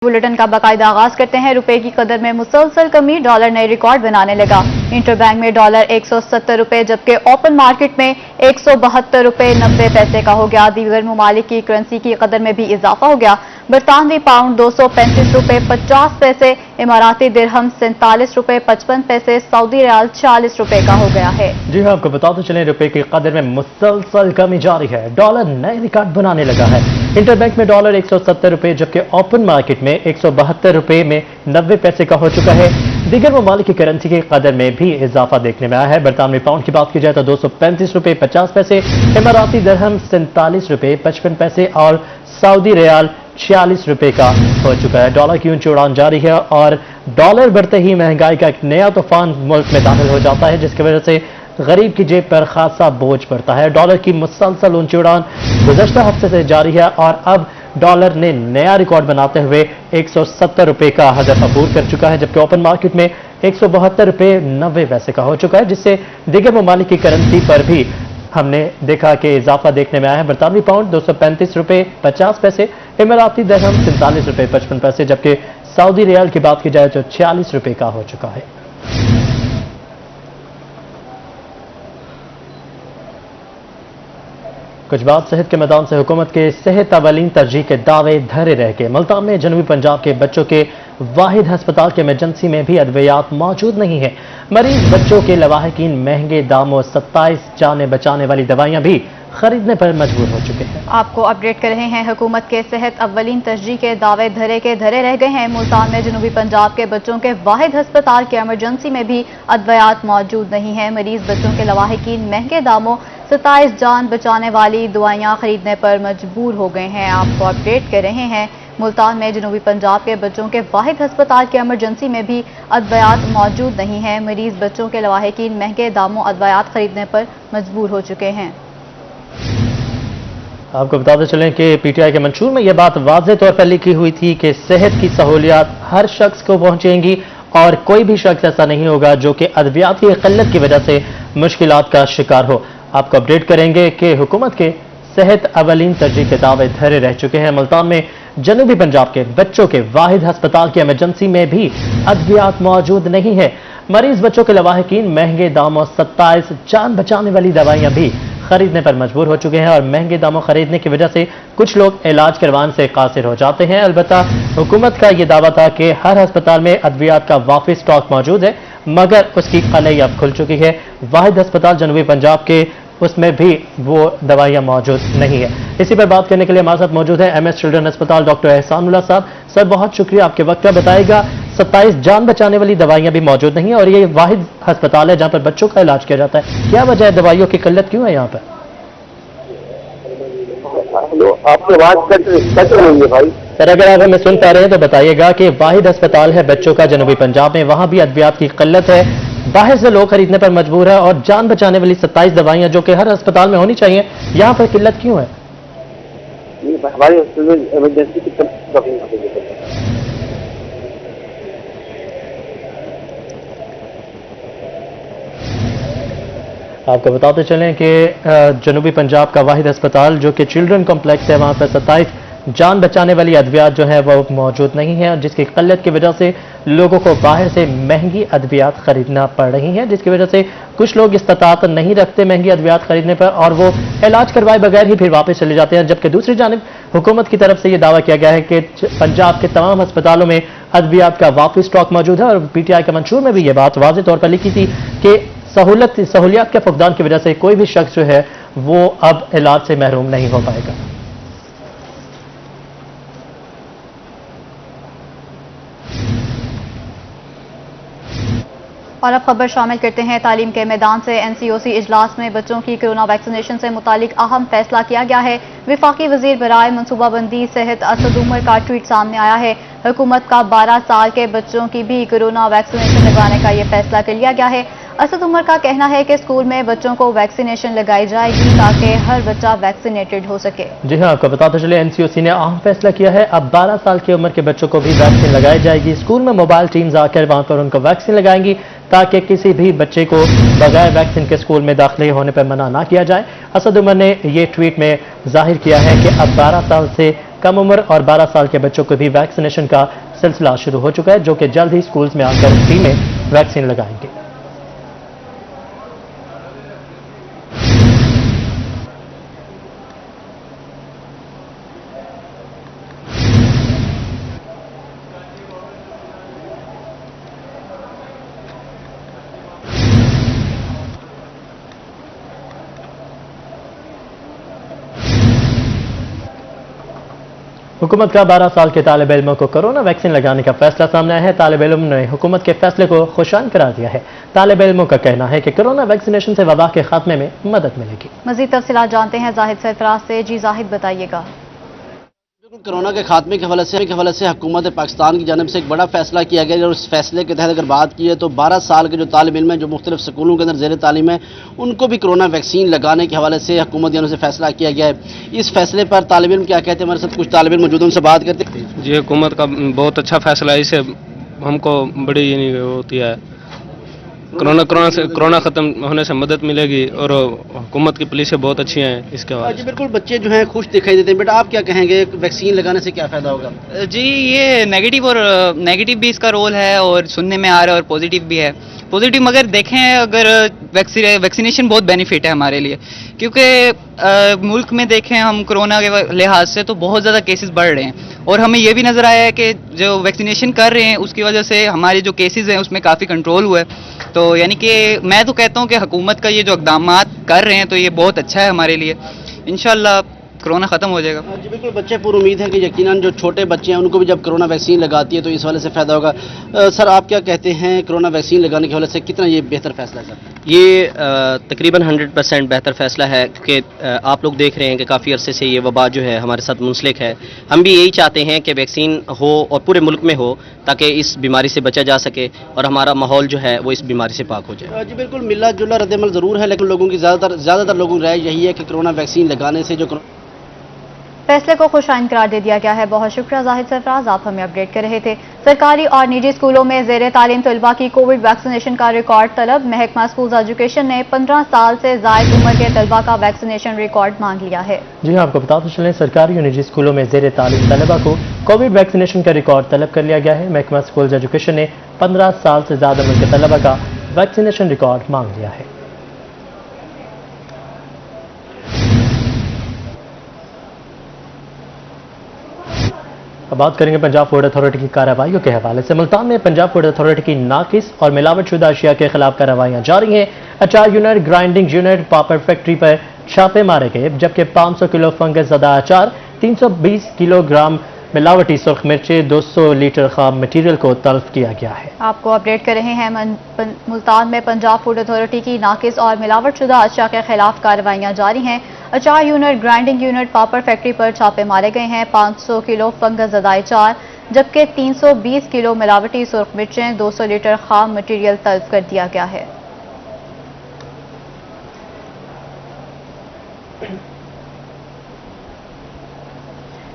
Bulletin का बाकायदा आगाज करते हैं। रुपए की कदर में मुसलसल कमी, डॉलर नए रिकॉर्ड बनाने लगा। इंटरबैंक में डॉलर 170 रुपए जबकि ओपन मार्केट में 172 रुपए 90 पैसे का हो गया। दीगर ममालिक की करेंसी की कदर में भी इजाफा हो गया। बरतानवी पाउंड 235 रुपए 50 पैसे, इमाराती दिरहम 47 रुपए 55 पैसे, सऊदी रियाल 40 रुपए का हो गया है। जी हाँ, आपको बताते चलें रुपए की कदर में मुसलसल कमी जारी है। डॉलर नए रिकॉर्ड बनाने लगा है। इंटरबैंक में डॉलर 170 रुपए जबकि ओपन मार्केट में 172 रुपए में 90 पैसे का हो चुका है। दीगर ममालिक की करेंसी की कदर में भी इजाफा देखने में आया है। बरतानवी पाउंड की बात की जाए तो 235 रुपए 50 पैसे, इमाराती दिरहम 47 रुपए 55 पैसे और सऊदी रियाल 46 रुपए का हो चुका है। डॉलर की ऊंची उड़ान जारी है और डॉलर बढ़ते ही महंगाई का एक नया तूफान मुल्क में दाखिल हो जाता है, जिसकी वजह से गरीब की जेब पर खासा बोझ पड़ता है। डॉलर की मुसलसल ऊंची उड़ान गुज़श्ता हफ्ते से जारी है और अब डॉलर ने नया रिकॉर्ड बनाते हुए 170 रुपए का हदफ अबूर कर चुका है, जबकि ओपन मार्केट में 172 रुपए 90 पैसे का हो चुका है, जिससे दीगर ममालिक की करेंसी पर भी हमने देखा कि इजाफा देखने में आया है। बरतानवी पाउंड 235 रुपए 50 पैसे, इमाराती दिरहम 47 रुपए 55 पैसे, जबकि सऊदी रियाल की बात की जाए तो 46 रुपए का हो चुका है। कुछ बात सेहत के मैदान से। हुकूमत के सेहत अवलीन तरजीह के दावे धरे रह गए। मुल्तान में जनूबी पंजाब के बच्चों के वाहिद हस्पताल के इमरजेंसी में भी अद्वियात मौजूद नहीं है। मरीज बच्चों के लवाहिकीन महंगे दामों 27 जाने बचाने वाली दवाइयां भी खरीदने पर मजबूर हो चुके हैं। आपको अपडेट कर रहे हैं। हुकूमत के सेहत अव्वलीन तरजीह के दावे धरे रह गए हैं। मुल्तान में जनूबी पंजाब के बच्चों के वाहिद हस्पताल के इमरजेंसी में भी अद्वियात मौजूद नहीं है। मरीज बच्चों के लवाहिकीन महंगे दामों 27 जान बचाने वाली दवाइयां खरीदने पर मजबूर हो गए हैं। आपको अपडेट कर रहे हैं। मुल्तान में जनूबी पंजाब के बच्चों के वाहिद हस्पताल के इमरजेंसी में भी अद्वियात मौजूद नहीं है। मरीज बच्चों के लवाहिकीन महंगे दामों अद्वियात खरीदने पर मजबूर हो चुके हैं। आपको बताते चलें कि पीटीआई के मंशूर में यह बात वाज़ेह तौर पर लिखी हुई थी कि सेहत की सहूलियात हर शख्स को पहुंचेंगी और कोई भी शख्स ऐसा नहीं होगा जो कि अद्वियात की किल्लत की वजह से मुश्किलात का शिकार हो। आपको अपडेट करेंगे कि हुकूमत के सेहत अवलीन तरजीह के दावे धरे रह चुके हैं। मुल्तान में जनूबी पंजाब के बच्चों के वाहिद हस्पताल की इमरजेंसी में भी अद्वियात मौजूद नहीं है। मरीज बच्चों के लवाहिकीन महंगे दामों 27 जान बचाने वाली दवाइयां भी खरीदने पर मजबूर हो चुके हैं और महंगे दामों खरीदने की वजह से कुछ लोग इलाज करवाने से कासिर हो जाते हैं। अलबत्ता हुकूमत का यह दावा था कि हर अस्पताल में अद्वियात का वाफी स्टॉक मौजूद है, मगर उसकी कलई अब खुल चुकी है। वाहिद अस्पताल जनूबी पंजाब के उसमें भी वो दवाइयां मौजूद नहीं है। इसी पर बात करने के लिए हमारे साथ मौजूद है एमएस चिल्ड्रन अस्पताल डॉक्टर एहसानुल्लाह साहब। सर, बहुत शुक्रिया आपके वक्त का। बताएगा 27 जान बचाने वाली दवाइयां भी मौजूद नहीं है और ये वाहिद अस्पताल है जहां पर बच्चों का इलाज किया जाता है। क्या वजह है, दवाइयों की किल्लत क्यों है यहाँ पर? आपकी आवाज कट रही है भाई। सर, अगर आप हमें सुन पा रहे हैं तो बताइएगा कि वाहिद अस्पताल है बच्चों का जनूबी पंजाब में, वहां भी अद्वियात की किल्लत है, बाहर से लोग खरीदने पर मजबूर है और जान बचाने वाली 27 दवाइयां जो कि हर अस्पताल में होनी चाहिए, यहाँ पर किल्लत क्यों है? हमारे हॉस्पिटल में इमरजेंसी की आपको बताते चलें कि जनूबी पंजाब का वाहिद अस्पताल जो कि चिल्ड्रन कॉम्प्लेक्स है, वहां पर 27 जान बचाने वाली अद्वियात जो है वो मौजूद नहीं है, जिसकी किल्लत की वजह से लोगों को बाहर से महंगी अद्वियात खरीदना पड़ रही है, जिसकी वजह से कुछ लोग इस्तात नहीं रखते महंगी अद्वियात खरीदने पर और वो इलाज करवाए बगैर ही फिर वापस चले जाते हैं। जबकि दूसरी जानिब हुकूमत की तरफ से ये दावा किया गया है कि पंजाब के तमाम अस्पतालों में अद्वियात का वापस स्टॉक मौजूद है और पीटीआई के मंशूर में भी ये बात वाज़ेह तौर पर लिखी थी कि सहूलियात के फुकदान की वजह से कोई भी शख्स जो है वो अब इलाज से महरूम नहीं हो पाएगा। और अब खबर शामिल करते हैं तालीम के मैदान से। एनसीओसी इजलास में बच्चों की कोरोना वैक्सीनेशन से मुतालिक अहम फैसला किया गया है। विफाकी वजीर बराए मनसूबाबंदी सेहत असद उमर का ट्वीट सामने आया है। हुकूमत का 12 साल के बच्चों की भी कोरोना वैक्सीनेशन लगाने का यह फैसला कर लिया गया है। असद उमर का कहना है कि स्कूल में बच्चों को वैक्सीनेशन लगाई जाएगी ताकि हर बच्चा वैक्सीनेटेड हो सके। जी हाँ, आपको बताते चले एनसीओसी ने अहम फैसला किया है। अब 12 साल की उम्र के बच्चों को भी वैक्सीन लगाई जाएगी। स्कूल में मोबाइल टीम्स आकर वहां पर उनको वैक्सीन लगाएंगी ताकि किसी भी बच्चे को बगैर वैक्सीन के स्कूल में दाखिले होने पर मना ना किया जाए। असद उमर ने ये ट्वीट में जाहिर किया है कि अब 12 साल से कम उम्र और 12 साल के बच्चों को भी वैक्सीनेशन का सिलसिला शुरू हो चुका है, जो कि जल्द ही स्कूल्स में आकर फ्री में वैक्सीन लगाएंगे। हुकूमत का 12 साल के तालिब इल्मों को कोरोना वैक्सीन लगाने का फैसला सामने आया है। तालिब इल्म ने हुकूमत के फैसले को खुशाइन करार दिया है। तालिब इल्मों का कहना है कि कोरोना वैक्सीनेशन से वबा के खात्मे में मदद मिलेगी। मजीद तफसीलात जानते हैं जाहिद सरफराज से। जी जाहिद, बताइएगा। कोरोना के खात्मे के हवाले से हुकूमत पाकिस्तान की जानिब से एक बड़ा फैसला किया गया और इस फैसले के तहत अगर बात की है तो 12 साल के जो तालिब इल्म हैं जो मुख्तलिफ स्कूलों के अंदर ज़ेर तालीम है उनको भी कोरोना वैक्सीन लगाने के हवाले से हुकूमत की जानिब से फैसला किया गया है। इस फैसले पर तालिब इल्म क्या कहते हैं, हमारे साथ कुछ तालिब इल्म मौजूद हैं, उनसे बात करते हैं। जी, हुकूमत का बहुत अच्छा फैसला है, इससे हमको बड़ी होती है कोरोना खत्म होने से मदद मिलेगी और हुकूमत की पुलिस बहुत अच्छी हैं इसके बाद। जी बिल्कुल, बच्चे जो हैं खुश दिखाई देते हैं। बेटा आप क्या कहेंगे, वैक्सीन लगाने से क्या फ़ायदा होगा? जी, ये नेगेटिव भी इसका रोल है और सुनने में आ रहा है और पॉजिटिव भी है। पॉजिटिव मगर देखें, अगर वैक्सीनेशन बहुत बेनिफिट है हमारे लिए, क्योंकि मुल्क में देखें हम कोरोना के लिहाज से तो बहुत ज़्यादा केसेस बढ़ रहे हैं और हमें ये भी नज़र आया है कि जो वैक्सीनेशन कर रहे हैं उसकी वजह से हमारे जो केसेस हैं उसमें काफ़ी कंट्रोल हुआ है। तो यानी कि मैं तो कहता हूँ कि हुकूमत का ये जो इक़दामात कर रहे हैं तो ये बहुत अच्छा है हमारे लिए। इंशाल्लाह कोरोना ख़त्म हो जाएगा। जी बिल्कुल, बच्चे पूरी उम्मीद है कि यकीनन जो छोटे बच्चे हैं उनको भी जब कोरोना वैक्सीन लगाती है तो इस वाले से फ़ायदा होगा। सर आप क्या कहते हैं, कोरोना वैक्सीन लगाने के हवाले से कितना ये बेहतर फैसला है? ये तकरीबन 100% बेहतर फ़ैसला है, क्योंकि आप लोग देख रहे हैं कि काफ़ी अरसे से ये वबा जो है हमारे साथ मुंसलिक है। हम भी यही चाहते हैं कि वैक्सीन हो और पूरे मुल्क में हो ताकि इस बीमारी से बचा जा सके और हमारा माहौल जो है वो इस बीमारी से पाक हो जाए। जी बिल्कुल, मिला जुला रद्दमल ज़रूर है, लेकिन लोगों की ज़्यादातर लोगों की राय यही है कि कोरोना वैक्सीन लगाने से जो फैसले को खुशाइन करार दे दिया गया है। बहुत शुक्रिया जाहिद सरफराज, आप हमें अपडेट कर रहे थे। सरकारी और निजी स्कूलों में ज़ेर तालीम तलबा की कोविड वैक्सीनेशन का रिकॉर्ड तलब। महकमा स्कूल एजुकेशन ने 15 साल से ज़ायद उम्र के तलबा का वैक्सीनेशन रिकॉर्ड मांग लिया है। जी हाँ, आपको बताते चलें, सरकारी और निजी स्कूलों में ज़ेर तालीम तलबा को कोविड वैक्सीनेशन का रिकॉर्ड तलब कर लिया गया है। महकमा स्कूल एजुकेशन ने 15 साल से ज़्यादा उम्र के तलबा का वैक्सीनेशन रिकॉर्ड मांग लिया है। अब बात करेंगे पंजाब फूड अथॉरिटी की कार्रवाइयों के हवाले से। मुल्तान में पंजाब फूड अथॉरिटी की नाकिस और मिलावटशुदा अशिया के खिलाफ कार्रवाइयां जारी हैं। अचार यूनिट, ग्राइंडिंग यूनिट, पापड़ फैक्ट्री पर छापे मारे गए, जबकि 500 किलो फंगस ज़दा अचार, 320 किलोग्राम मिलावटी सुर्ख मिर्चें, 200 लीटर खाम मटीरियल को तल्फ किया गया है। आपको अपडेट कर रहे हैं, मुल्तान में पंजाब फूड अथॉरिटी की नाकिस और मिलावटशुदा अशिया के खिलाफ कार्रवाइयां जारी हैं। अचार यूनिट, ग्राइंडिंग यूनिट, पापड़ फैक्ट्री पर छापे मारे गए हैं। 500 किलो फंगस ज़दा अचार, जबकि 320 किलो मिलावटी सुर्ख मिर्चें, 200 लीटर खाम मटीरियल तल्फ कर दिया गया है।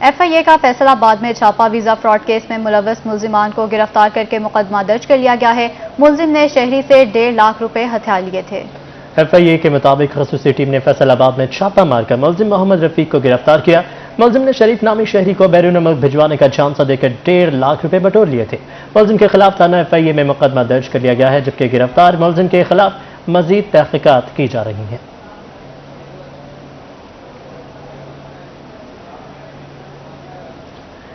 FIA का फैसलाबाद में छापा। वीजा फ्रॉड केस में मुलव्वस मुलजिमान को गिरफ्तार करके मुकदमा दर्ज कर लिया गया है। मुलजिम ने शहरी से 1.5 लाख रुपए हथियार लिए थे। FIA के मुताबिक खसूसी टीम ने फैसलाबाद में छापा मारकर मुलजिम मोहम्मद रफीक को गिरफ्तार किया। मुलजिम ने शरीफ नामी शहरी को बैरून मुल्क भिजवाने का झांसा देकर 1.5 लाख रुपए बटोर लिए थे। मुलजिम के खिलाफ थाना FIA में मुकदमा दर्ज कर लिया गया है, जबकि गिरफ्तार मुलजिम के खिलाफ मजीद तहकीकात की जा रही हैं।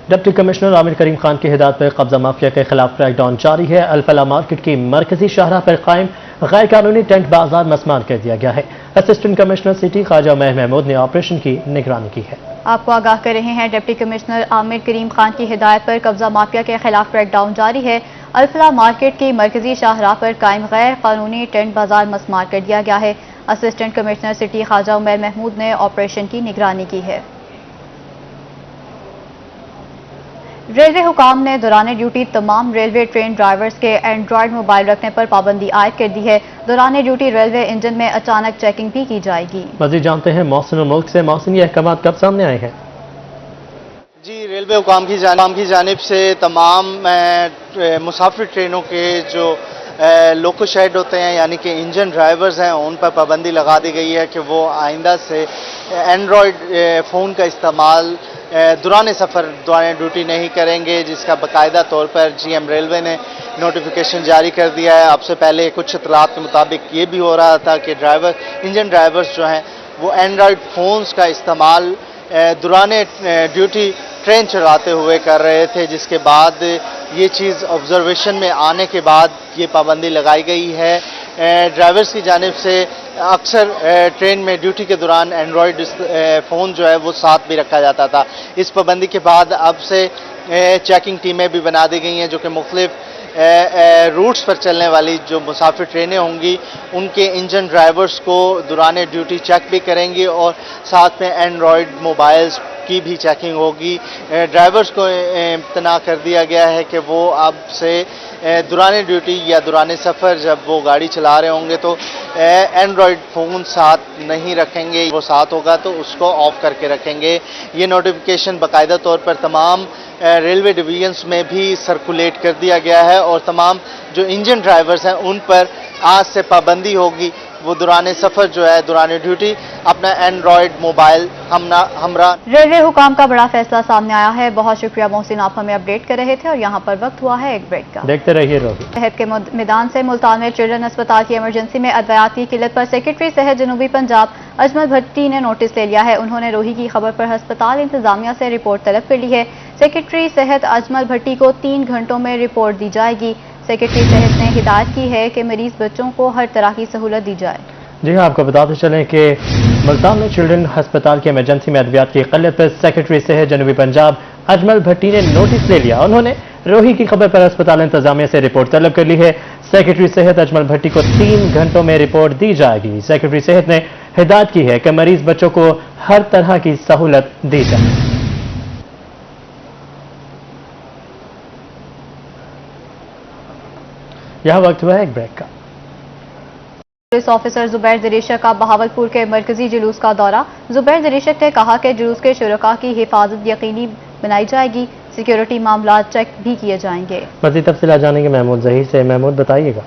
डिप्टी कमिश्नर आमिर करीम खान की हिदायत पर कब्जा माफिया के खिलाफ क्रैकडाउन जारी है। अलफला मार्केट की मरकजी शाहराह पर कायम गैर कानूनी टेंट बाजार मस्मार कर दिया गया है। Assistant commissioner city Khwaja Umair Mahmood ने ऑपरेशन की निगरानी की है। आपको आगाह कर रहे हैं, डिप्टी कमिश्नर आमिर करीम खान की हिदायत पर कब्जा माफिया के खिलाफ क्रैकडाउन जारी है। अलफला मार्केट की मरकजी शाहराह पर कायम गैर कानूनी टेंट बाजार मस्मार कर दिया गया है। Assistant commissioner city Khwaja Umair Mahmood ने ऑपरेशन की निगरानी की है। रेलवे हुकाम ने दौरान ड्यूटी तमाम रेलवे ट्रेन ड्राइवर्स के एंड्रॉयड मोबाइल रखने पर पाबंदी आयद कर दी है। दौरान ड्यूटी रेलवे इंजन में अचानक चेकिंग भी की जाएगी। मजीद जानते हैं मौसम मुल्क से, मौसम ये अहकाम कब सामने आए हैं? जी, रेलवे हुकाम की जानिब से तमाम मुसाफिर ट्रेनों के जो लोको शेड होते हैं यानी कि इंजन ड्राइवर्स हैं उन पर पाबंदी लगा दी गई है कि वो आइंदा से एंड्रॉयड फ़ोन का इस्तेमाल دوران سفر دوران ڈیوٹی نہیں کریں گے، جس کا باقاعدہ طور پر جی ایم ریلوے نے نوٹیفیکیشن جاری کر دیا ہے۔ اب سے پہلے کچھ اطلاعات کے مطابق یہ بھی ہو رہا تھا کہ انجن ڈرائیورز جو ہیں وہ اینڈرائڈ فونز کا استعمال دوران ڈیوٹی ٹرین چلاتے ہوئے کر رہے تھے، جس کے بعد یہ چیز آبزرویشن میں آنے کے بعد یہ پابندی لگائی گئی ہے۔ ڈرائیورز کی جانب سے اکثر ٹرین میں ڈیوٹی کے دوران اینڈرائڈ فون جو ہے وہ ساتھ بھی رکھا جاتا تھا۔ اس پابندی کے بعد اب سے چیکنگ ٹیمیں بھی بنا دی گئی ہیں جو کہ مختلف روٹس پر چلنے والی جو مسافر ٹرینیں ہوں گی ان کے انجن ڈرائیورز کو دوران ڈیوٹی چیک بھی کریں گی اور ساتھ میں اینڈرائڈ موبائلز کی بھی چیکنگ ہوگی۔ ڈرائیورز کو امتناع کر دیا گیا ہے کہ وہ اب سے دوران ڈیوٹی یا دوران سفر جب وہ گاڑی چلا رہے ہوں گے تو اینڈرائڈ فون ساتھ نہیں رکھیں گے، وہ ساتھ ہوگا تو اس کو آف کر کے رکھیں گے۔ یہ نوٹیفیکیشن باقاعدہ طور پر تمام ریلوے ڈویژنز میں بھی سرکولیٹ کر دیا گیا ہے اور تمام جو انجن ڈرائیورز ہیں ان پر آج سے پابندی ہوگی وہ دوران سفر جو ہے دوران ڈیوٹی اپنا اینڈرائڈ موبائل ہمراہ۔ ریلوے حکام کا بڑا فیصلہ سامنے آیا ہے۔ بہت شکریہ محسن، آپ ہمیں اپڈیٹ کر رہے تھے اور یہاں پر وقت ہوا ہے ایک بریک کا۔ دیکھتے رہیے روحی۔ صحت کے میدان سے ملتان میں چلڈرن اسپتال کی ایمرجنسی میں ادویات کی قلت پر سیکرٹری صحت جنوبی پنجاب اجمل بھٹی نے نوٹس لے لیا ہے۔ انہوں نے روہی کی خبر پر ہسپتال انتظامیہ سے رپورٹ طلب کر لی ہے۔ سیکرٹری صحت اجمل بھٹی کو 3 گھنٹوں میں رپورٹ دی جائے گی۔ سیکرٹری صحت نے ہدایت کی ہے کہ مریض بچوں کو ہر طرح کی سہولت دی جائے۔ جی ہاں، آپ کو بتاتے چلیں کہ ملتان میں چلڈرن ہسپتال کی ایمرجنسی میں ادویات کی قلت پر سیکرٹری صحت جنوبی پنجاب اجمل بھٹی نے نوٹس لے لیا۔ انہوں نے روہی کی خبر پر ہسپتال انتظامیہ سے رپورٹ طلب کر لی ہے۔ سیکرٹری صحت اجمل بھٹی کو 3 گھنٹوں میں رپورٹ دی جائے گی۔ سیکرٹری صحت نے ہدایت کی ہے کہ مریض بچوں کو ہر طرح کی سہولت دی جائے۔ یہاں وقت ہوا ہے ایک بریک کا۔ پولیس آفیسر زبیر دریشک کا بہاولپور کے مرکزی جلوس کا دورہ۔ زبیر دریشک نے کہا کہ جلوس کے شرکاء کی حفاظت یقینی بنائی جائے گی، سیکیورٹی معاملات چیک بھی کیے جائیں گے۔ مزید تفصیلات جانیں گے محمود ظہیر سے۔ محمود بتائیے گا۔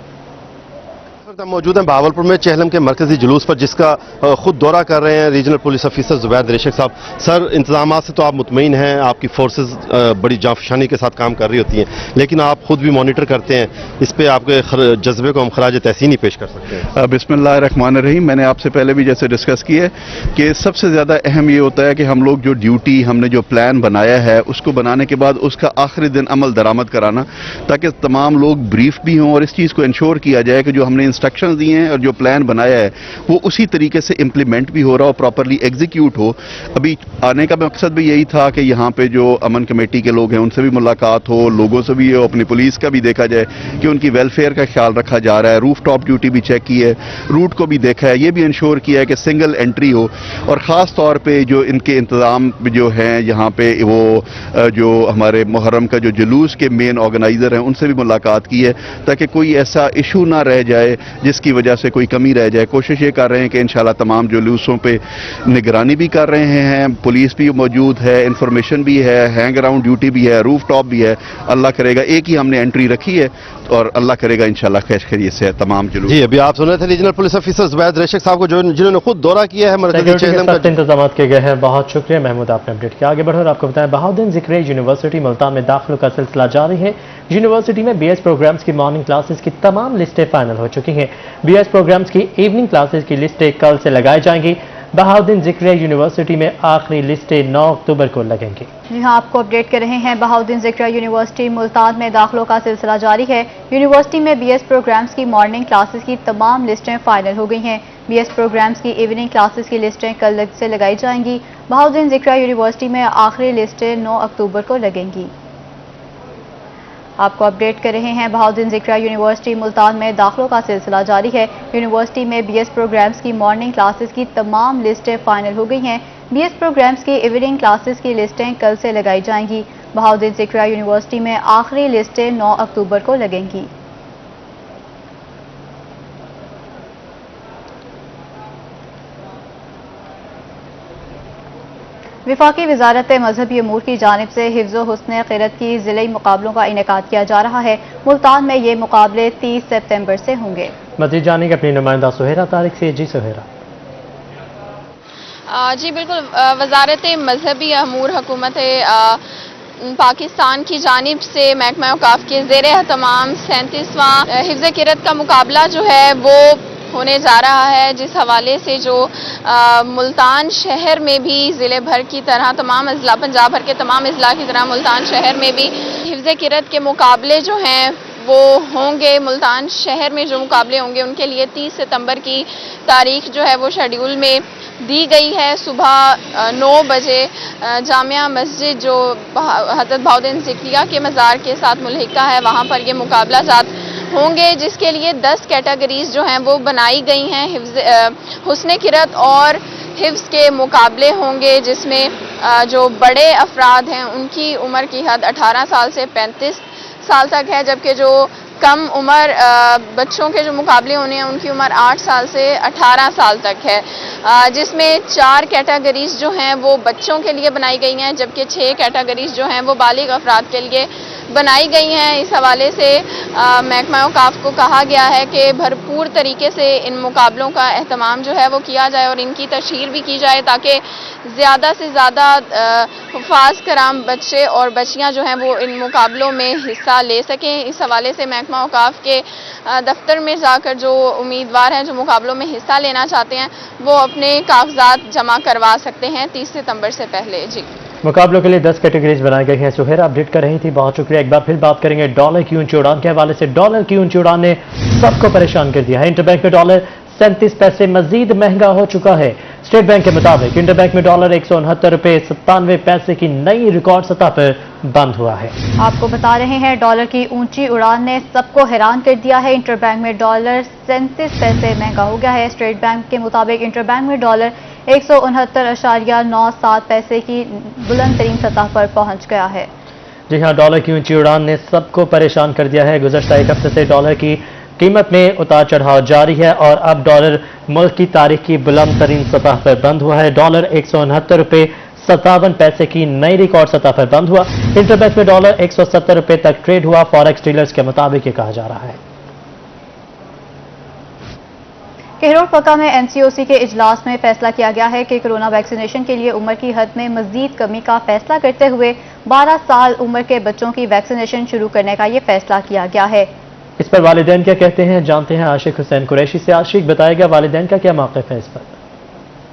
ہم موجود ہیں بہاولپور میں چہلم کے مرکزی جلوس پر، جس کا خود دورہ کر رہے ہیں ریجنل پولیس افیسر زبیر دریشک صاحب۔ سر، انتظامات سے تو آپ مطمئن ہیں، آپ کی فورسز بڑی جانفشانی کے ساتھ کام کر رہی ہوتی ہیں، لیکن آپ خود بھی مانیٹر کرتے ہیں، اس پہ آپ کے جذبے کو ہم خراج تحسین ہی پیش کر سکتے ہیں؟ بسم اللہ الرحمن الرحیم۔ میں نے آپ سے پہلے بھی جیسے ڈسکس کی ہے کہ سب سے زیادہ اہم یہ ہوتا ہے کہ ہم لوگ جو ڈیوٹی ہم نے جو پلان بنایا ہے اس کو بنانے کے بعد اس کا آخری دن عمل درآمد کرانا، تاکہ تمام لوگ بریف بھی ہوں اور اس چیز کو انشور کیا جائے کہ جو ہم نے انسٹرکشن دیے ہیں اور جو پلان بنایا ہے وہ اسی طریقے سے امپلیمنٹ بھی ہو رہا ہو، پراپرلی ایگزیکیوٹ ہو۔ ابھی آنے کا مقصد بھی یہی تھا کہ یہاں پہ جو امن کمیٹی کے لوگ ہیں ان سے بھی ملاقات ہو، لوگوں سے بھی ہو، اپنی پولیس کا بھی دیکھا جائے کہ ان کی ویلفیئر کا خیال رکھا جا رہا ہے۔ روف ٹاپ ڈیوٹی بھی چیک کی ہے، روٹ کو بھی دیکھا ہے، یہ بھی انشور کیا ہے کہ سنگل انٹری ہو، اور خاص طور پہ جو ان کے انتظام جو ہیں یہاں پہ وہ جو ہمارے محرم کا جو جلوس کے مین آرگنائزر ہیں ان سے بھی ملاقات کی ہے تاکہ کوئی ایسا ایشو نہ رہ جائے جس کی وجہ سے کوئی کمی رہ جائے۔ کوشش یہ کر رہے ہیں کہ انشاءاللہ تمام جلوسوں پہ نگرانی بھی کر رہے ہیں، پولیس بھی موجود ہے، انفارمیشن بھی ہے، ہینگ اراؤنڈ ڈیوٹی بھی ہے، روف ٹاپ بھی ہے۔ اللہ کرے گا ایک ہی ہم نے انٹری رکھی ہے اور اللہ کرے گا انشاءاللہ خیر خیریت سے تمام جلوس۔ جی، ابھی آپ سن رہے تھے ریجنل پولیس افیسر زبیر دریشک صاحب کو جنہوں نے خود دورہ کیا ہے مرکزی چہلم کا۔ انتظامات کیے گئے ہیں۔ بہت شکریہ محمود، آپ نے اپڈیٹ کیا۔ آگے بڑھو اور آپ کو بتائیں بہاؤالدین ذکری یونیورسٹی ملتان میں داخلوں کا سلسلہ جاری ہے۔ یونیورسٹی میں بی ایس پروگرامز کی مارننگ کلاسز کی تمام لسٹیں فائنل ہو چکی ہیں۔ بی ایس پروگرامز کی ایوننگ کلاسز کی لسٹیں کل سے لگائی جائیں گی۔ بہاؤالدین ذکری یونیورسٹی میں آخری لسٹیں 9 اکتوبر کو لگیں گی۔ جی ہاں، آپ کو اپڈیٹ کر رہے ہیں بہاؤالدین ذکری یونیورسٹی ملتان میں داخلوں کا سلسلہ جاری ہے۔ یونیورسٹی میں بی ایس پروگرامز کی مارننگ کلاسز کی تمام لسٹیں فائنل ہو گئی ہیں۔ بی ایس پروگرامز کی ایوننگ کلاسز کی لسٹیں کل سے لگائی جائیں گی۔ بہاؤالدین ذکری یونیورسٹی میں آخری لسٹیں 9 اکتوبر کو لگیں گی۔ آپ کو اپڈیٹ کر رہے ہیں بہاؤالدین ذکری یونیورسٹی ملتان میں داخلوں کا سلسلہ جاری ہے۔ یونیورسٹی میں بی ایس پروگرامز کی مارننگ کلاسز کی تمام لسٹیں فائنل ہو گئی ہیں۔ بی ایس پروگرامز کی ایوننگ کلاسز کی لسٹیں کل سے لگائی جائیں گی۔ بہاؤالدین ذکری یونیورسٹی میں آخری لسٹیں 9 اکتوبر کو لگیں گی۔ وفاقی وزارت مذہبی امور کی جانب سے حفظ و حسن قرت کی ضلعی مقابلوں کا انعقاد کیا جا رہا ہے۔ ملتان میں یہ مقابلے 30 ستمبر سے ہوں گے۔ مزید جانیں گے اپنی نمائندہ سہیرہ طارق سے۔ جی سہیرہ۔ جی بالکل، وزارت مذہبی امور حکومت پاکستان کی جانب سے محکمہ اوقاف کے زیر اہتمام 37واں حفظ قرت کا مقابلہ جو ہے وہ ہونے جا رہا ہے، جس حوالے سے جو ملتان شہر میں بھی ضلع بھر کی طرح تمام اضلاع، پنجاب بھر کے تمام اضلاع کی طرح ملتان شہر میں بھی حفظ قرت کے مقابلے جو ہیں وہ ہوں گے۔ ملتان شہر میں جو مقابلے ہوں گے ان کے لیے 30 ستمبر کی تاریخ جو ہے وہ شیڈیول میں دی گئی ہے۔ صبح 9 بجے جامعہ مسجد جو حضرت بہاؤالدین ذکریہ کے مزار کے ساتھ ملحقہ ہے وہاں پر یہ مقابلہ جات ہوں گے، جس کے لیے 10 کیٹیگریز جو ہیں وہ بنائی گئی ہیں۔ حسن قرت اور حفظ کے مقابلے ہوں گے، جس میں جو بڑے افراد ہیں ان کی عمر کی حد 18 سال سے 35 سال تک ہے، جبکہ جو کم عمر بچوں کے جو مقابلے ہونے ہیں ان کی عمر 8 سال سے 18 سال تک ہے، جس میں 4 کیٹیگریز جو ہیں وہ بچوں کے لیے بنائی گئی ہیں، جبکہ 6 کیٹیگریز جو ہیں وہ بالغ افراد کے لیے بنائی گئی ہیں۔ اس حوالے سے محکمہ اوقاف کو کہا گیا ہے کہ بھرپور طریقے سے ان مقابلوں کا اہتمام جو ہے وہ کیا جائے اور ان کی تشہیر بھی کی جائے تاکہ زیادہ سے زیادہ حفاظ کرام بچے اور بچیاں جو ہیں وہ ان مقابلوں میں حصہ لے سکیں۔ اس حوالے سے محکمہ اوقاف کے دفتر میں جا کر جو امیدوار ہیں جو مقابلوں میں حصہ لینا چاہتے ہیں وہ اپنے کاغذات جمع کروا سکتے ہیں 30 ستمبر سے پہلے۔ جی، مقابلوں کے لیے 10 کیٹیگریز بنائی گئی ہیں۔ سہیرا اپڈیٹ کر رہی تھی، بہت شکریہ۔ ایک بار پھر بات کریں گے ڈالر کی اونچی اڑان کے حوالے سے۔ ڈالر کی اونچی اڑان نے سب کو پریشان کر دیا ہے۔ انٹر بینک میں ڈالر 37 پیسے مزید مہنگا ہو چکا ہے۔ اسٹیٹ بینک کے مطابق انٹر بینک میں ڈالر 169 روپے 97 پیسے کی نئی ریکارڈ سطح پر بند ہوا ہے۔ آپ کو بتا رہے ہیں ڈالر کی اونچی اڑان نے سب کو حیران کر دیا ہے۔ انٹر بینک میں ڈالر 37 پیسے مہنگا ہو گیا ہے۔ اسٹیٹ بینک کے مطابق انٹر بینک میں ڈالر 169.97 پیسے کی بلند ترین سطح پر پہنچ گیا ہے۔ جی ہاں، ڈالر کی اونچی اڑان نے سب کو پریشان کر دیا ہے۔ گزشتہ ایک ہفتے سے ڈالر کی قیمت میں اتار چڑھاؤ جاری ہے اور اب ڈالر ملک کی تاریخ کی بلند ترین سطح پر بند ہوا ہے۔ ڈالر 169 روپے 57 پیسے کی نئی ریکارڈ سطح پر بند ہوا۔ انٹر بینک میں ڈالر 170 روپے تک ٹریڈ ہوا۔ فاریکس ڈیلرز کے مطابق یہ کہا جا رہا ہے۔ کہروڑ پکا میں این سی او سی کے اجلاس میں فیصلہ کیا گیا ہے کہ کرونا ویکسینیشن کے لیے عمر کی حد میں مزید کمی کا فیصلہ کرتے ہوئے 12 سال عمر کے بچوں کی ویکسینیشن شروع کرنے کا یہ فیصلہ کیا گیا ہے۔ اس پر والدین کیا کہتے ہیں، جانتے ہیں عاشق حسین قریشی سے۔ عاشق، بتائے گا والدین کا کیا موقف ہے اس پر؟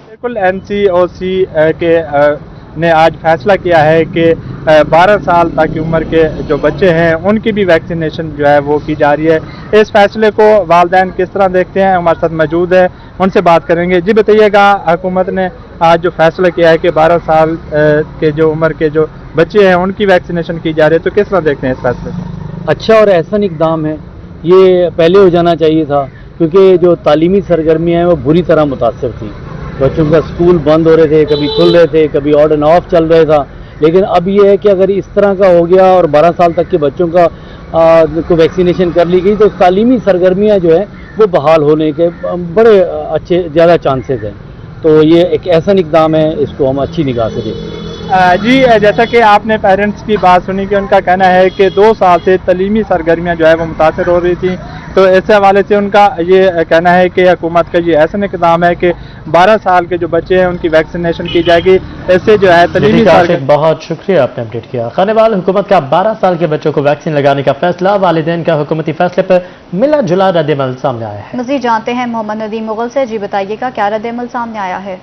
بالکل، این سی او سی کے نے آج فیصلہ کیا ہے کہ 12 سال تک کی عمر کے جو بچے ہیں ان کی بھی ویکسینیشن جو ہے وہ کی جا رہی ہے۔ اس فیصلے کو والدین کس طرح دیکھتے ہیں، ہمارے ساتھ موجود ہے، ان سے بات کریں گے۔ جی بتائیے گا، حکومت نے آج جو فیصلہ کیا ہے کہ 12 سال کے جو عمر کے جو بچے ہیں ان کی ویکسینیشن کی جا رہی ہے، تو کس طرح دیکھتے ہیں اس فیصلے کو؟ اچھا اور احسن اقدام ہے، یہ پہلے ہو جانا چاہیے تھا کیونکہ جو تعلیمی سرگرمیاں ہیں وہ بری طرح متاثر تھیں۔ بچوں کا اسکول بند ہو رہے تھے، کبھی کھل رہے تھے، کبھی آڈ اینڈ آف چل رہا تھا، لیکن اب یہ ہے کہ اگر اس طرح کا ہو گیا اور 12 سال تک کے بچوں کا کو ویکسینیشن کر لی گئی تو تعلیمی سرگرمیاں جو ہیں وہ بحال ہونے کے بڑے اچھے زیادہ چانسز ہیں، تو یہ ایک احسن اقدام ہے، اس کو ہم اچھی نگاہ سے دیکھتے ہیں۔ جی، جیسا کہ آپ نے پیرنٹس کی بات سنی کہ ان کا کہنا ہے کہ 2 سال سے تعلیمی سرگرمیاں جو ہے وہ متاثر ہو رہی تھیں، تو اس حوالے سے ان کا یہ کہنا ہے کہ حکومت کا یہ ایسا اقدام ہے کہ 12 سال کے جو بچے ہیں ان کی ویکسینیشن کی جائے گی، اس سے جو ہے تعلیمی بہت شکریہ آپ نے اپڈیٹ کیا۔ خانوال حکومت کا 12 سال کے بچوں کو ویکسین لگانے کا فیصلہ، والدین کا حکومتی فیصلے پر ملا جلا رد عمل سامنے آیا ہے۔ مزید جانتے ہیں محمد ندیم مغل سے۔ جی بتائیے گا کیا رد عمل سامنے آیا ہے؟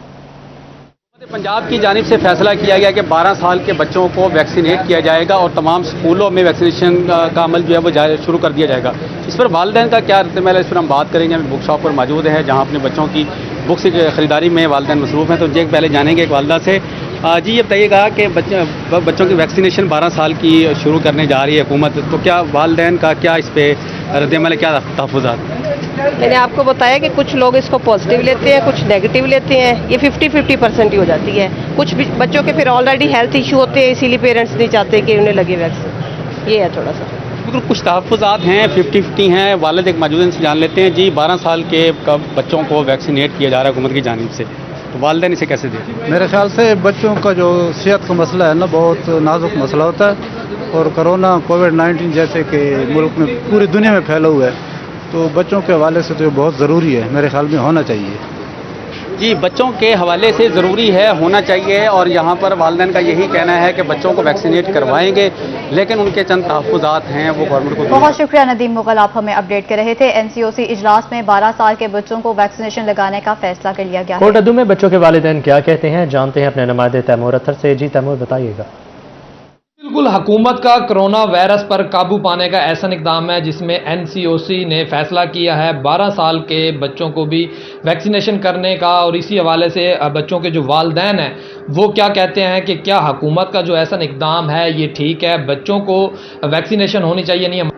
پنجاب کی جانب سے فیصلہ کیا گیا کہ 12 سال کے بچوں کو ویکسینیٹ کیا جائے گا اور تمام اسکولوں میں ویکسینیشن کا عمل جو ہے وہ شروع کر دیا جائے گا۔ اس پر والدین کا کیا رد عمل ہے، اس پر ہم بات کریں گے۔ ہم بک شاپ پر موجود ہیں جہاں اپنے بچوں کی بکس کی خریداری میں والدین مصروف ہیں، تو جی پہلے جانیں گے ایک والدہ سے۔ جی یہ بتائیے گا کہ بچوں کی ویکسینیشن 12 سال کی شروع کرنے جا رہی ہے حکومت، تو کیا والدین کا کیا اس پہ رد عمل ہے، کیا تحفظات؟ میں نے آپ کو بتایا کہ کچھ لوگ اس کو پازیٹیو لیتے ہیں، کچھ نیگیٹو لیتے ہیں، یہ 50-50% ہی ہو جاتی ہے۔ کچھ بچوں کے پھر آلریڈی ہیلتھ ایشو ہوتے ہیں، اسی لیے پیرنٹس نہیں چاہتے کہ انہیں لگے ویکسین، یہ ہے تھوڑا سا۔ بالکل، کچھ تحفظات ہیں، 50-50 ہیں۔ والد ایک موجود ان سے جان لیتے ہیں۔ جی 12 سال کے بچوں کو ویکسینیٹ کیا جا رہا ہے حکومت کی جانب سے، تو والدین اسے کیسے دیکھیں؟ میرے خیال سے بچوں کا جو صحت کا مسئلہ ہے نا بہت نازک مسئلہ ہوتا ہے، اور کرونا کووڈ-19 جیسے کہ ملک میں پوری دنیا میں پھیلا ہوا ہے، تو بچوں کے حوالے سے تو یہ بہت ضروری ہے، میرے خیال میں ہونا چاہیے۔ जी बच्चों के हवाले से ज़रूरी है, होना चाहिए, और यहाँ पर वालिदैन का यही कहना है कि बच्चों को वैक्सीनेट करवाएंगे, लेकिन उनके चंद तहफ़्फ़ुज़ात हैं वो गवर्नमेंट को। बहुत शुक्रिया नदीम मुगल, आप हमें अपडेट कर रहे थे। एनसीओसी इजलास में 12 साल के बच्चों को वैक्सीनेशन लगाने का फैसला कर लिया गया है। कोट अद्दू में बच्चों के वालिदैन क्या कहते हैं, जानते हैं अपने नुमाइंदे तैमूर अत्तर से। जी तैमूर, बताइएगा। बिल्कुल, हुकूमत का कोरोना वायरस पर काबू पाने का ऐसा इक़दाम है जिसमें एनसीओसी ने फैसला किया है 12 साल के बच्चों को भी वैक्सीनेशन करने का। और इसी हवाले से बच्चों के जो वालिदैन हैं वो क्या कहते हैं कि क्या हुकूमत का जो ऐसा इक़दाम है ये ठीक है, बच्चों को वैक्सीनेशन होनी चाहिए नहीं।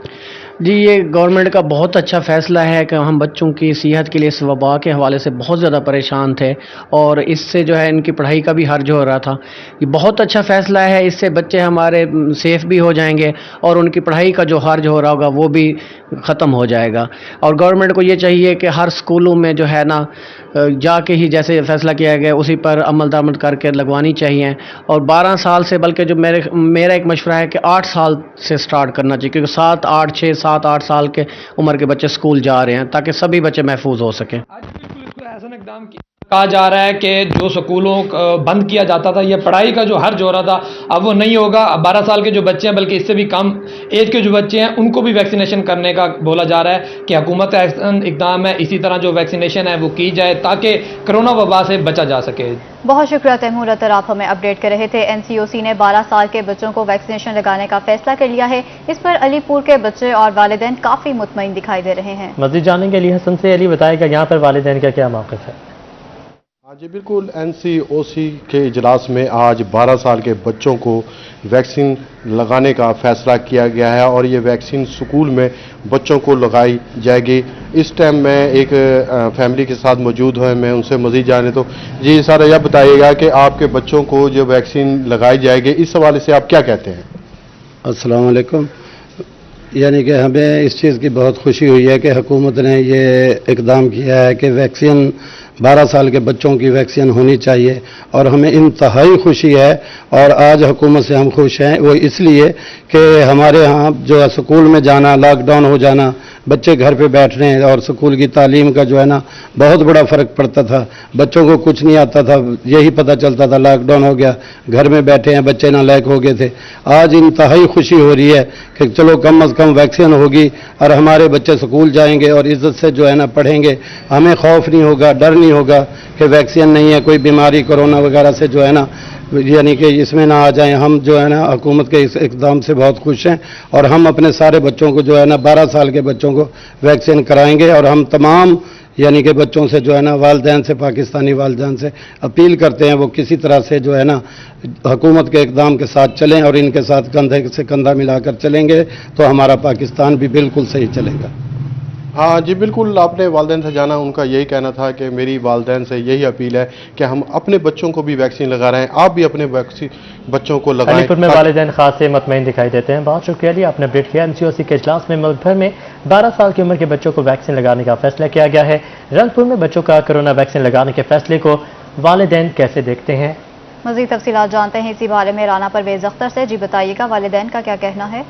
जी, ये गवर्नमेंट का बहुत अच्छा फ़ैसला है कि हम बच्चों की सेहत के लिए इस वबा के हवाले से बहुत ज़्यादा परेशान थे और इससे जो है इनकी पढ़ाई का भी हर्ज हो रहा था। ये बहुत अच्छा फ़ैसला है, इससे बच्चे हमारे सेफ़ भी हो जाएंगे और उनकी पढ़ाई का जो हर्ज हो रहा होगा वो भी ख़त्म हो जाएगा। और गवर्नमेंट को ये चाहिए कि हर स्कूलों में जो है ना जाके ही जैसे फ़ैसला किया गया उसी पर अमल दरामद करके लगवानी चाहिए। और 12 साल से, बल्कि जो मेरा एक मशवरा है कि 8 साल से स्टार्ट करना चाहिए, क्योंकि 7-8 साल के उम्र के बच्चे स्कूल जा रहे हैं ताकि सभी बच्चे महफूज हो सकें। ऐसा इक़दाम कहा जा रहा है कि जो स्कूलों बंद किया जाता था, ये पढ़ाई का जो हर्ज हो रहा था अब वो नहीं होगा। 12 साल के जो बच्चे हैं, बल्कि इससे भी कम एज के जो बच्चे हैं, उनको भी वैक्सीनेशन करने का बोला जा रहा है कि हुकूमत का इक़दाम है। इसी तरह जो वैक्सीनेशन है वो की जाए ताकि कोरोना वबा से बचा जा सके। बहुत शुक्रिया तैमूर अत्तर, आप हमें अपडेट कर रहे थे। एनसीओसी ने 12 साल के बच्चों को वैक्सीनेशन लगाने का फैसला कर लिया है। इस पर अलीपुर के बच्चे और वालिदैन काफ़ी मुतमईन दिखाई दे रहे हैं। मज़ीद जानने के लिए हसन से अली बताएगा यहाँ पर वालिदैन का क्या मौक़िफ़ है। हाँ जी बिल्कुल, एनसीओसी के इजलास में आज 12 साल के बच्चों को वैक्सीन लगाने का फैसला किया गया है और ये वैक्सीन स्कूल में बच्चों को लगाई जाएगी। इस टाइम मैं एक फैमिली के साथ मौजूद है, मैं उनसे मज़ीद जाने तो। जी सर, यह बताइएगा कि आपके बच्चों को जो वैक्सीन लगाई जाएगी इस हवाले से आप क्या कहते हैं। अस्सलाम वालेकुम। यानी कि हमें इस चीज़ की बहुत खुशी हुई है कि हुकूमत ने ये इक़दाम किया है कि वैक्सीन 12 साल के बच्चों की वैक्सीन होनी चाहिए और हमें इंतहाई खुशी है। और आज हुकूमत से हम खुश हैं, वो इसलिए कि हमारे यहाँ जो है स्कूल में जाना, लॉकडाउन हो जाना, बच्चे घर पे बैठ रहे हैं और स्कूल की तालीम का जो है ना बहुत बड़ा फ़र्क पड़ता था। बच्चों को कुछ नहीं आता था, यही पता चलता था लॉकडाउन हो गया, घर में बैठे हैं, बच्चे नालायक हो गए थे। आज इंतहाई खुशी हो रही है कि चलो कम अज़ कम वैक्सीन होगी और हमारे बच्चे स्कूल जाएंगे और इज़्ज़त से जो है ना पढ़ेंगे। हमें खौफ नहीं होगा, डर नहीं होगा कि वैक्सीन नहीं है, कोई बीमारी कोरोना वगैरह से जो है ना यानी कि इसमें ना आ जाएं। हम जो है ना हुकूमत के इस इक़दाम से बहुत खुश हैं और हम अपने सारे बच्चों को जो है ना 12 साल के बच्चों को वैक्सीन कराएंगे। और हम तमाम यानी कि बच्चों से जो है ना वालिदैन से, पाकिस्तानी वालिदैन से अपील करते हैं वो किसी तरह से जो है ना हुकूमत के इक़दाम के साथ चलें और इनके साथ कंधे से कंधा मिलाकर चलेंगे तो हमारा पाकिस्तान भी बिल्कुल सही चलेगा। हाँ जी बिल्कुल, आपने वालिदैन से जाना, उनका यही कहना था कि मेरी वालिदैन से यही अपील है कि हम अपने बच्चों को भी वैक्सीन लगा रहे हैं, आप भी अपने बच्चों को लगाएं। अलीपुर में वालिदैन खास से मुतमईन दिखाई देते हैं। बहुत शुक्रिया जी, आपने अपडेट किया। एनसीओसी के इजलास में मुल्क भर में 12 साल की उम्र के बच्चों को वैक्सीन लगाने का फैसला किया गया है। रंगपुर में बच्चों का कोरोना वैक्सीन लगाने के फैसले को वालिदैन कैसे देखते हैं, मज़ीद तफसीलात जानते हैं इसी बारे में राना परवेज अख्तर से। जी बताइएगा, वालिदैन का क्या कहना है।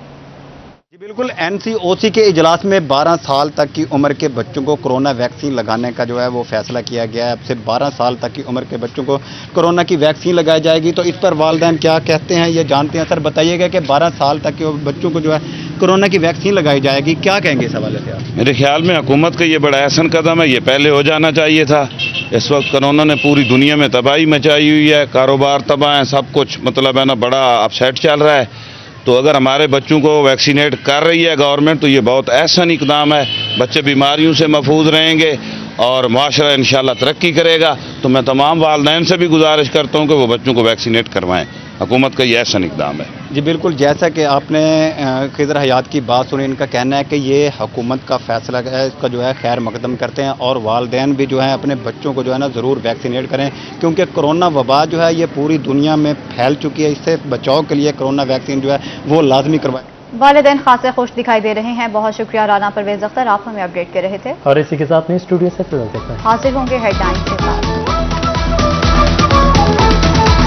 जी बिल्कुल, एनसीओसी के इजलास में 12 साल तक की उम्र के बच्चों को कोरोना वैक्सीन लगाने का जो है वो फैसला किया गया है। अब से 12 साल तक की उम्र के बच्चों को कोरोना की वैक्सीन लगाई जाएगी। तो इस पर वालिदैन क्या कहते हैं ये जानते हैं। सर बताइएगा कि 12 साल तक के बच्चों को जो है कोरोना की वैक्सीन लगाई जाएगी, क्या कहेंगे इस हवाले से आप। मेरे ख्याल में हुकूमत का ये बड़ा अहसन कदम है, ये पहले हो जाना चाहिए था। इस वक्त कोरोना ने पूरी दुनिया में तबाही मचाई हुई है, कारोबार तबाह है, सब कुछ मतलब है ना बड़ा अपसेट चल रहा है। तो अगर हमारे बच्चों को वैक्सीनेट कर रही है गवर्नमेंट तो ये बहुत अहसन इक़दाम है। बच्चे बीमारियों से महफूज रहेंगे और माशरा इंशाल्लाह तरक्की करेगा। तो मैं तमाम वालिदैन से भी गुजारिश करता हूँ कि वो बच्चों को वैक्सीनेट करवाएं। हुकूमत का ये अहसन इक़दाम है। जी बिल्कुल, जैसा कि आपने खिज़र हयात की बात सुनी, इनका कहना है कि ये हुकूमत का फैसला है, इसका जो है खैर मकदम करते हैं और वालिदैन भी जो है अपने बच्चों को जो है ना ज़रूर वैक्सीनेट करें, क्योंकि कोरोना वबा जो है ये पूरी दुनिया में फैल चुकी है। इससे बचाव के लिए कोरोना वैक्सीन जो है वो लाजमी करवाएं। वालिदैन खासे खुश दिखाई दे रहे हैं। बहुत शुक्रिया राना परवेज अख्तर, आप हमें अपडेट कर रहे थे। और इसी के साथ में स्टूडियो से हासिल होंगे हेडलाइंस के साथ।